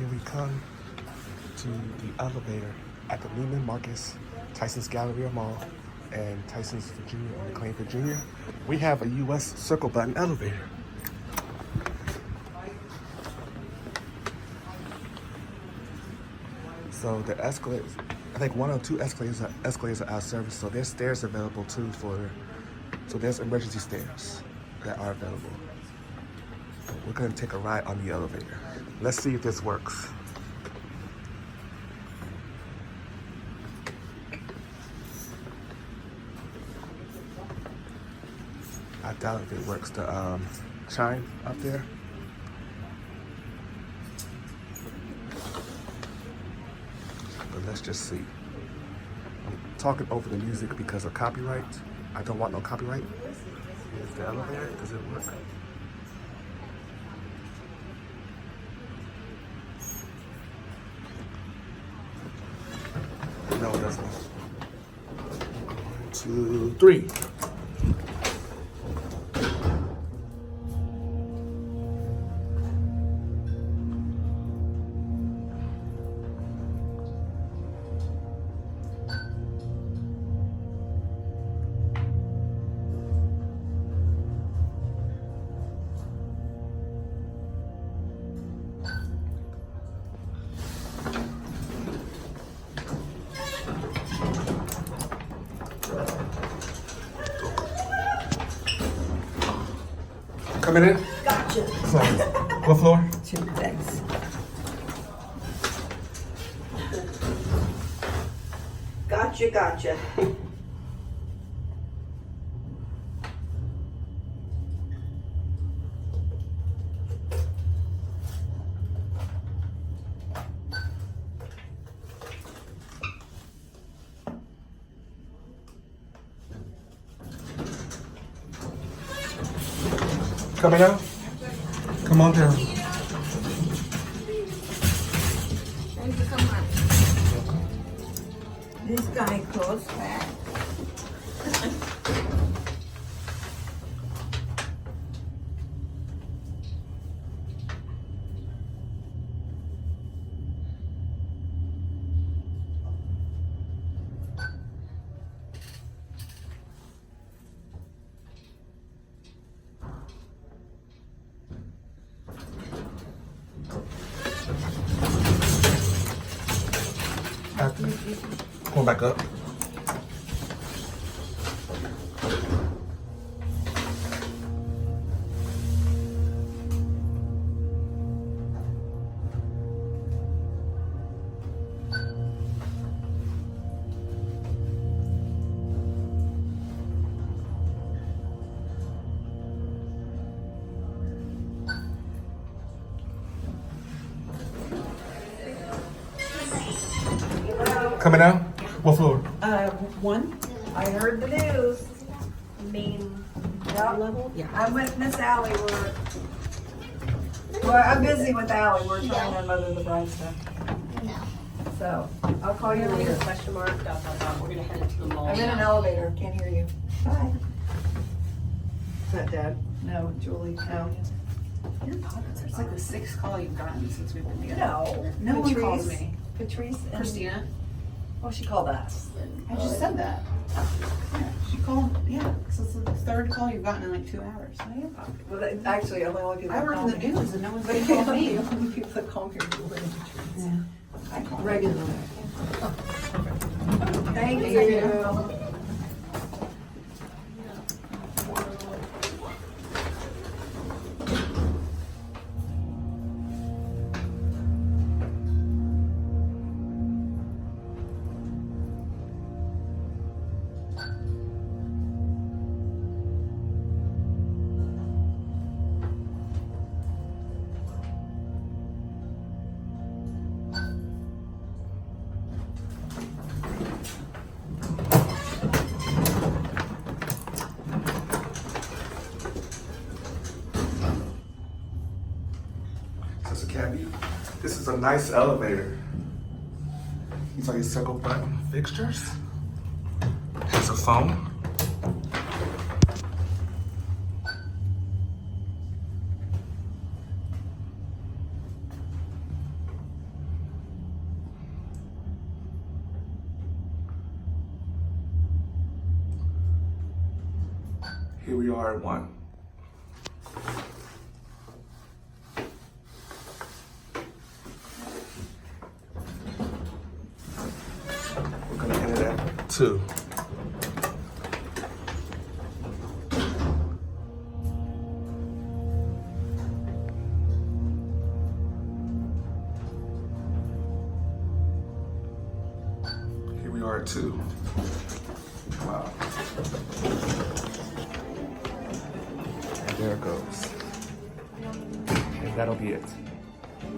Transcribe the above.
Here we come to the elevator at the Neiman Marcus, Tysons Galleria Mall, and Tysons, Virginia, or McLean, Virginia. We have a US circle button elevator. So the escalators, I think one or two escalators are out of service. So there's stairs available too so there's emergency stairs that are available. We're gonna take a ride on the elevator. Let's see if this works. I doubt if it works, the chime up there. But let's just see. I'm talking over the music because of copyright. I don't want no copyright. Here's the elevator. Does it work? No, it doesn't. 1, 2, 3. Coming in? Gotcha. Sorry. What floor? 2, thanks. Gotcha. Coming out? Come on down. Thank you so much. This guy close back. Going back up. Coming out? What floor? 1. I heard the news. Main Yep. level? Yeah. I'm with Miss Allie. I'm busy with Allie. We're trying to mother the bride stuff. No. So I'll call you later. Question mark, dot. We're gonna head into the mall. I'm in an elevator. Can't hear you. Bye. Is that Dad? No, Julie. No. Your pockets. It's like the 6th call you've gotten since we've been together. No. No one Patrice. calls me. Patrice and Christina. Oh, she called us. I just said that. Yeah, she called. Yeah, so it's the 3rd call you've gotten in like 2 hours. No, your pocket. Well, actually, only one people I work call in the me. news and no one's But been the calling me. only people that call me are Julie and Patrice. Yeah. I call Regularly. Thank Thank you. you. This is a nice elevator. These are your circle button fixtures. Has a phone. Here we are at 1. We're gonna end it at 2. Here we are at 2. Wow. And there it goes. And that'll be it.